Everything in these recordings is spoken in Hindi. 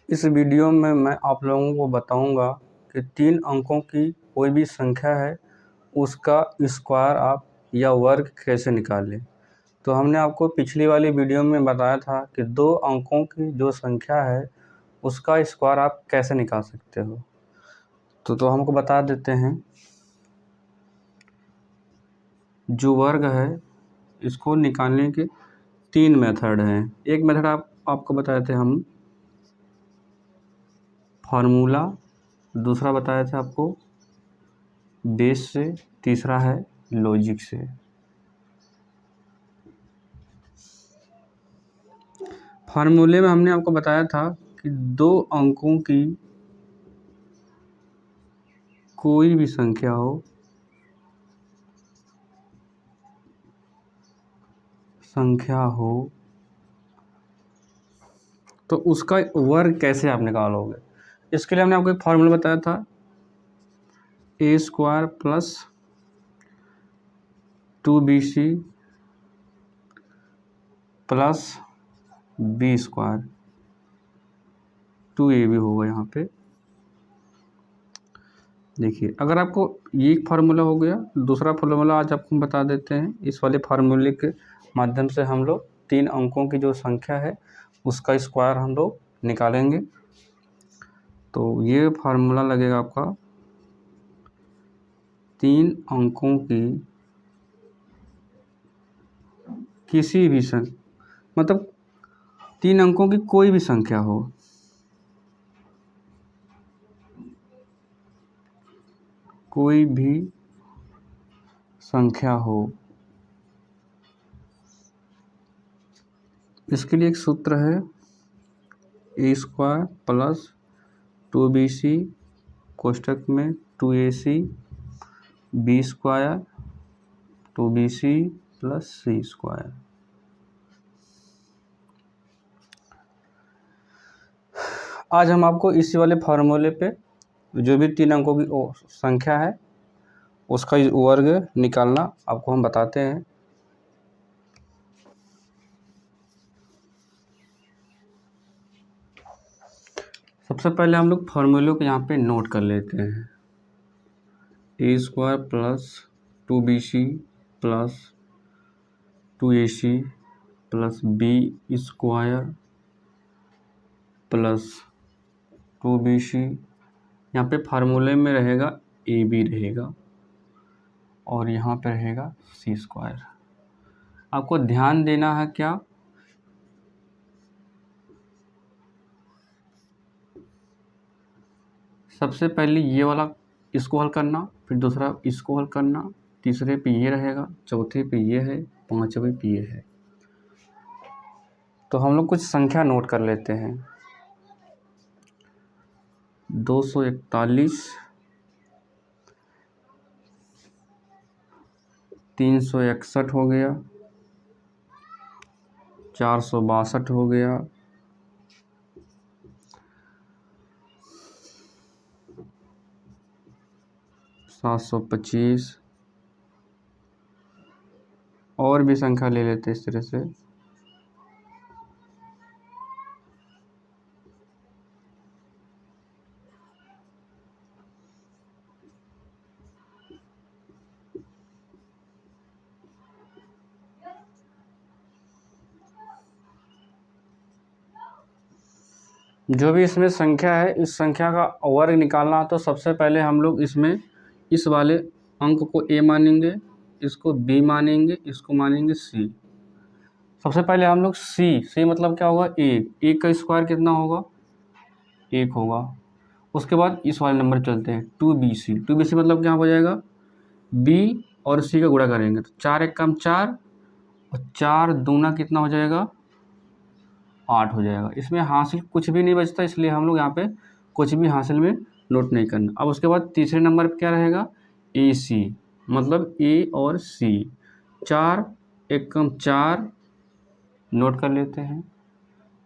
इस वीडियो में मैं आप लोगों को बताऊंगा कि 3 अंकों की कोई भी संख्या है उसका स्क्वायर आप या वर्ग कैसे निकालें। तो हमने आपको पिछली वाली वीडियो में बताया था कि 2 अंकों की जो संख्या है उसका स्क्वायर आप कैसे निकाल सकते हो। तो हमको बता देते हैं। जो वर्ग है इसको निकालने के 3 मेथड हैं। एक मेथड आपको बताए थे हम फार्मूला, दूसरा बताया था आपको बेस से, तीसरा है लॉजिक से। फार्मूले में हमने आपको बताया था कि 2 अंकों की कोई भी संख्या हो तो उसका वर्ग कैसे आप निकालोगे। इसके लिए हमने आपको एक फार्मूला बताया था, A square plus 2bc plus B square, 2ab होगा यहाँ पे। देखिए, अगर आपको ये फार्मूला हो गया, दूसरा फार्मूला आज आपको बता देते हैं। इस वाले फार्मूले के माध्यम से हम लोग 3 अंकों की जो संख्या है उसका स्क्वायर हम लोग निकालेंगे। तो ये फार्मूला लगेगा आपका 3 अंकों की किसी भी मतलब 3 अंकों की कोई भी संख्या हो, कोई भी संख्या हो, इसके लिए एक सूत्र है, ए स्क्वायर प्लस 2bc कोष्ठक में 2ac B square 2bc plus C square. आज हम आपको इसी वाले फार्मूले पे जो भी 3 अंकों की संख्या है उसका वर्ग निकालना आपको हम बताते हैं। सबसे पहले हम लोग फार्मूले को यहाँ पे नोट कर लेते हैं। A square plus 2bc plus 2ac plus B square plus 2bc, यहाँ पे फार्मूले में रहेगा ए बी रहेगा और यहाँ पे रहेगा सी स्क्वायर। आपको ध्यान देना है क्या, सबसे पहले ये वाला इसको हल करना, फिर दूसरा इसको हल करना, तीसरे पे ये रहेगा, चौथे पे ये है, पांचवें पे ये है। तो हम लोग कुछ संख्या नोट कर लेते हैं। 241, 361 हो गया, 462 हो गया, 725 और भी संख्या ले लेते इस तरह से। जो भी इसमें संख्या है, इस संख्या का वर्ग निकालना तो सबसे पहले हम लोग इसमें इस वाले अंक को ए मानेंगे, इसको बी मानेंगे, इसको मानेंगे सी। सबसे पहले हम लोग सी मतलब क्या होगा, एक का स्क्वायर कितना होगा, 1 होगा। उसके बाद इस वाले नंबर चलते हैं 2bc मतलब क्या हो जाएगा, बी और सी का गुणा करेंगे तो 4 एक कम 4 और 4 दूना कितना हो जाएगा, 8 हो जाएगा। इसमें हासिल कुछ भी नहीं बचता, इसलिए हम लोग यहाँ पे कुछ भी हासिल में नोट नहीं करना। अब उसके बाद तीसरे नंबर पे क्या रहेगा, ए सी मतलब ए और सी। 4 एक कम 4 नोट कर लेते हैं।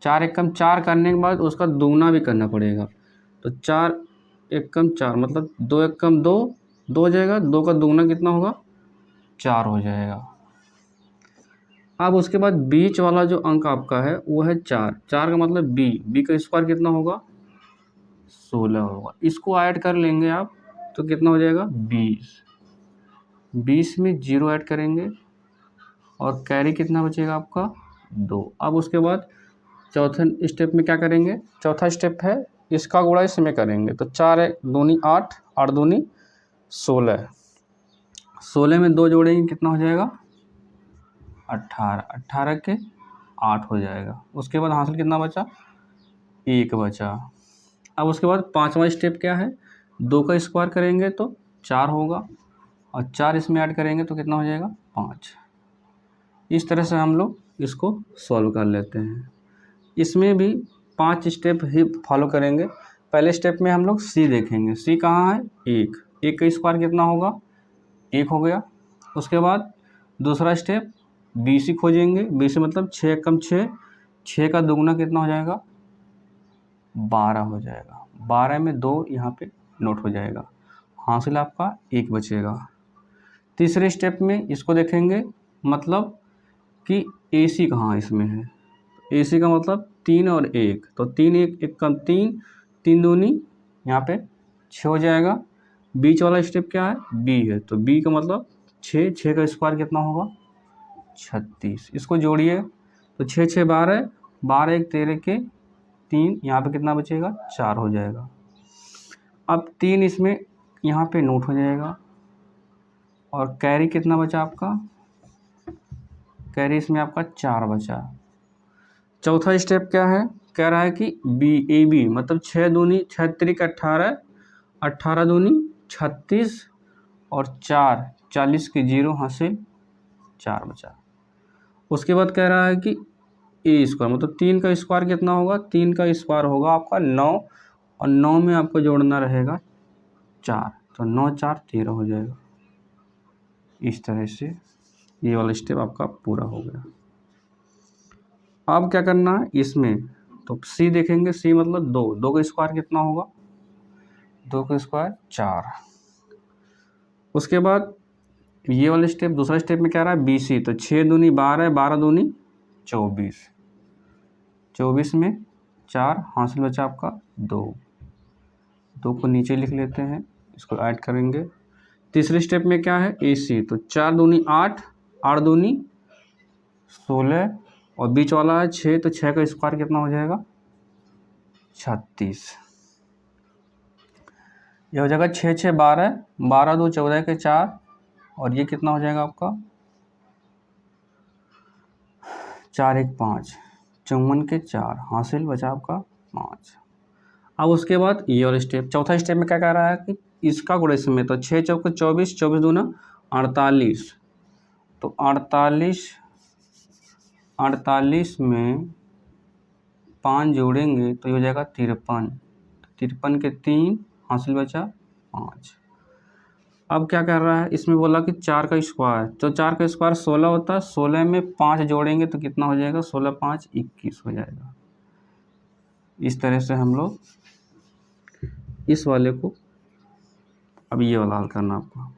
4 एक कम 4 करने के बाद उसका दूना भी करना पड़ेगा। तो 4 एक कम 4 मतलब 2 एक कम 2 हो जाएगा, 2 का दूना कितना होगा, 4 हो जाएगा। अब उसके बाद बीच वाला जो अंक आपका है वो है 4 का मतलब बी का स्क्वायर कितना होगा, 16 होगा। इसको ऐड कर लेंगे आप तो कितना हो जाएगा 20। 20 में 0 ऐड करेंगे और कैरी कितना बचेगा आपका 2। अब उसके बाद चौथे स्टेप में क्या करेंगे, चौथा स्टेप है इसका गुणा इसमें करेंगे। तो 4 है दूनी 8, 8 दूनी 16, 16 में 2 जोड़ेंगे कितना हो जाएगा 18, 18 के 8 हो जाएगा। उसके बाद हासिल कितना बचा 1 बचा। अब उसके बाद पांचवा स्टेप क्या है, 2 का स्क्वायर करेंगे तो 4 होगा और 4 इसमें ऐड करेंगे तो कितना हो जाएगा 5। इस तरह से हम लोग इसको सॉल्व कर लेते हैं। इसमें भी 5 स्टेप ही फॉलो करेंगे। पहले स्टेप में हम लोग सी देखेंगे। सी कहाँ है 1, 1 का स्क्वायर कितना होगा 1 हो गया। उसके बाद दूसरा स्टेप बी सी खोजेंगे। बी सी मतलब 6 कम 6, 6 का दुगुना कितना हो जाएगा 12 हो जाएगा। 12 में 2 यहाँ पे नोट हो जाएगा, हासिल आपका 1 बचेगा। तीसरे स्टेप में इसको देखेंगे, मतलब कि ए सी कहाँ इसमें है। ए सी का मतलब 3 और 1, तो 3 1 कम 3, 3 दूनी यहाँ पे 6 हो जाएगा। बीच वाला स्टेप क्या है बी है, तो बी का मतलब 6, 6 का स्क्वायर कितना होगा 36। इसको जोड़िए तो 6 6 12, 12 1 13 के 3, यहाँ पे कितना बचेगा 4 हो जाएगा। अब 3 इसमें यहाँ पे नोट हो जाएगा और कैरी कितना बचा आपका, कैरी इसमें आपका 4 बचा। चौथा स्टेप क्या है, कह रहा है कि बी ए बी मतलब 6 दूनी 6 तिरिक 18, 18 दूनी 36 और 4 40 के 0 हासिल 4 बचा। उसके बाद कह रहा है कि ए स्क्वायर मतलब 3 का स्क्वायर कितना होगा, 3 का स्क्वायर होगा आपका 9 और 9 में आपको जोड़ना रहेगा 4, तो 9 4 13 हो जाएगा। इस तरह से ये वाला स्टेप आपका पूरा हो गया। अब क्या करना है इसमें, तो सी देखेंगे। सी मतलब 2, 2 का स्क्वायर कितना होगा 2 का स्क्वायर 4। उसके बाद ये वाले स्टेप, दूसरा स्टेप में क्या रहा है बी सी, तो 6 दूनी 12, 12 दूनी 24, 24 में 4 हासिल बचा आपका 2, 2 को नीचे लिख लेते हैं, इसको ऐड करेंगे। तीसरे स्टेप में क्या है ए सी, तो 4 दूनी 8, 8 दूनी 16 और बीच वाला है 6, तो 6 का स्क्वायर कितना हो जाएगा 36। यह हो जाएगा 6 6 12, 12 2 14 के 4 और ये कितना हो जाएगा आपका 4 1 5, 54 के 4 हासिल बचा आपका 5। अब उसके बाद ये और स्टेप, चौथा स्टेप में क्या कह रहा है कि इसका गुणा इसमें, तो 6 चौके 24, 24 दूना 48, तो 48 में 5 जोड़ेंगे तो ये हो जाएगा 53, 53 के 3 हासिल बचा 5। अब क्या कर रहा है इसमें, बोला कि 4 का स्क्वायर, तो 4 का स्क्वायर 16 होता है, 16 में 5 जोड़ेंगे तो कितना हो जाएगा 16 5 21 हो जाएगा। इस तरह से हम लोग इस वाले को, अब ये वाला हल करना आपको।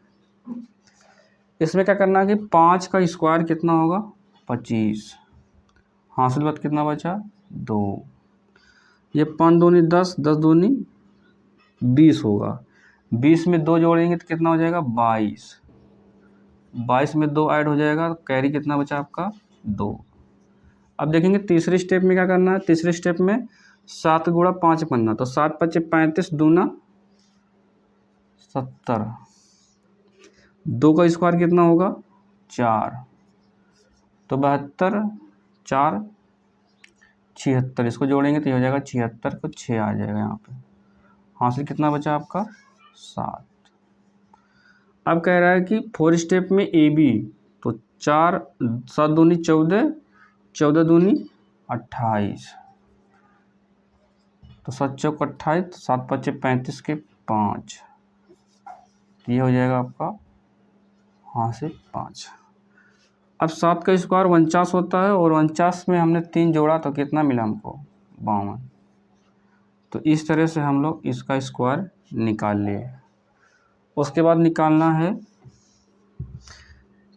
इसमें क्या करना है कि 5 का स्क्वायर कितना होगा 25, हासिल बात कितना बचा 2, ये 5 दूनी 10, 10 दूनी 20 होगा। 20 में 2 जोड़ेंगे तो कितना हो जाएगा 22, 22 में 2 ऐड हो जाएगा, तो कैरी कितना बचा आपका 2। अब देखेंगे तीसरे स्टेप में क्या करना है। तीसरे स्टेप में 7 गुणा 5 करना, तो 7 5 35 दूना 70, 2 का स्क्वायर कितना होगा 4, तो 72 4 76, इसको जोड़ेंगे तो ये हो जाएगा 76 को 6 आ जाएगा यहाँ पे, हासिल कितना बचा आपका 7। अब कह रहा है कि 4 स्टेप में ए बी, तो 4 7 दूनी 14, 14 दूनी 28, तो 7 चौक 28, 7 5 35 के 5, ये हो जाएगा आपका हासिल 5। अब 7 का स्क्वायर 49 होता है और 49 में हमने 3 जोड़ा तो कितना मिला हमको 52। तो इस तरह से हम लोग इसका स्क्वायर निकाल लिए। उसके बाद निकालना है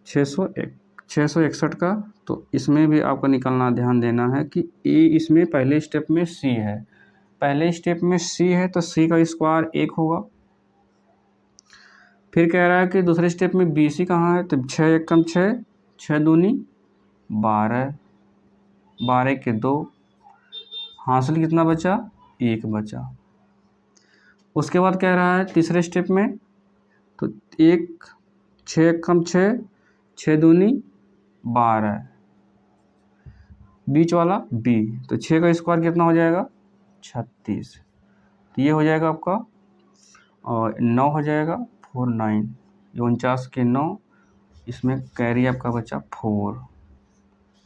661 का, तो इसमें भी आपको निकालना ध्यान देना है कि ए इसमें पहले स्टेप में सी है, पहले स्टेप में c है तो c का स्क्वायर 1 होगा। फिर कह रहा है कि दूसरे स्टेप में bc कहाँ है, तो 6 एकम 6, 6 दूनी 12, 12 के 2, हासिल कितना बचा, 1 बचा। उसके बाद कह रहा है तीसरे स्टेप में, तो 1, 6 एकम 6, 6 दूनी 12, बीच वाला b, तो 6 का स्क्वायर कितना हो जाएगा, 36। तो ये हो जाएगा आपका, और 9 हो जाएगा 4 9, 49 के 9, इसमें कैरी आपका बचा 4।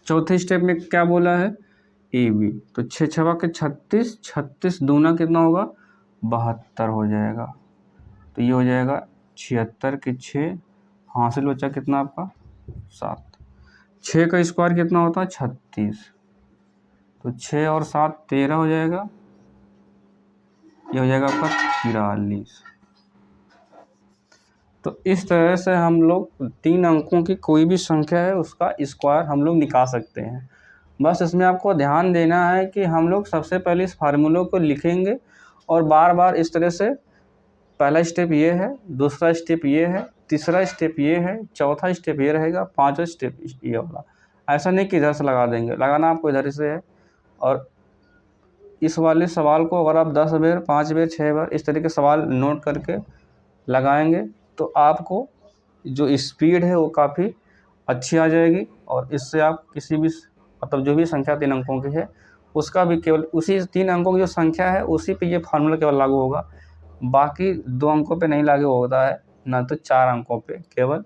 चौथे स्टेप में क्या बोला है, ए बी, तो 6 छवा के 36, 36 दूना कितना होगा, 72 हो जाएगा। तो ये हो जाएगा 76 के 6, हासिल बचा कितना आपका 7। 6 का स्क्वायर कितना होता है, 36, तो 6 और 7 13 हो जाएगा। ये हो जाएगा आपका 43। तो इस तरह से हम लोग 3 अंकों की कोई भी संख्या है उसका स्क्वायर हम लोग निकाल सकते हैं। बस इसमें आपको ध्यान देना है कि हम लोग सबसे पहले इस फार्मूलों को लिखेंगे और बार बार इस तरह से, पहला स्टेप ये है, दूसरा स्टेप ये है, तीसरा स्टेप ये है, चौथा स्टेप ये रहेगा, पांचवा स्टेप ये वाला। ऐसा नहीं कि इधर से लगा देंगे, लगाना आपको इधर से है। और इस वाले सवाल को अगर आप 10 बार, 5 बार, 6 बार इस तरह के सवाल नोट करके लगाएंगे तो आपको जो स्पीड है वो काफ़ी अच्छी आ जाएगी, और इससे आप किसी भी मतलब जो भी संख्या 3 अंकों की है उसका भी केवल उसी 3 अंकों की जो संख्या है उसी पे ये फार्मूला केवल लागू होगा, बाकी 2 अंकों पे नहीं लागू होता है, ना तो 4 अंकों पे, केवल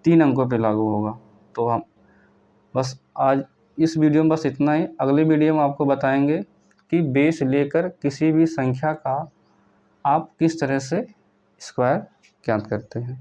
3 अंकों पे लागू होगा। तो हम बस आज इस वीडियो में बस इतना ही। अगले वीडियो में आपको बताएंगे कि बेस लेकर किसी भी संख्या का आप किस तरह से स्क्वायर ज्ञात करते हैं।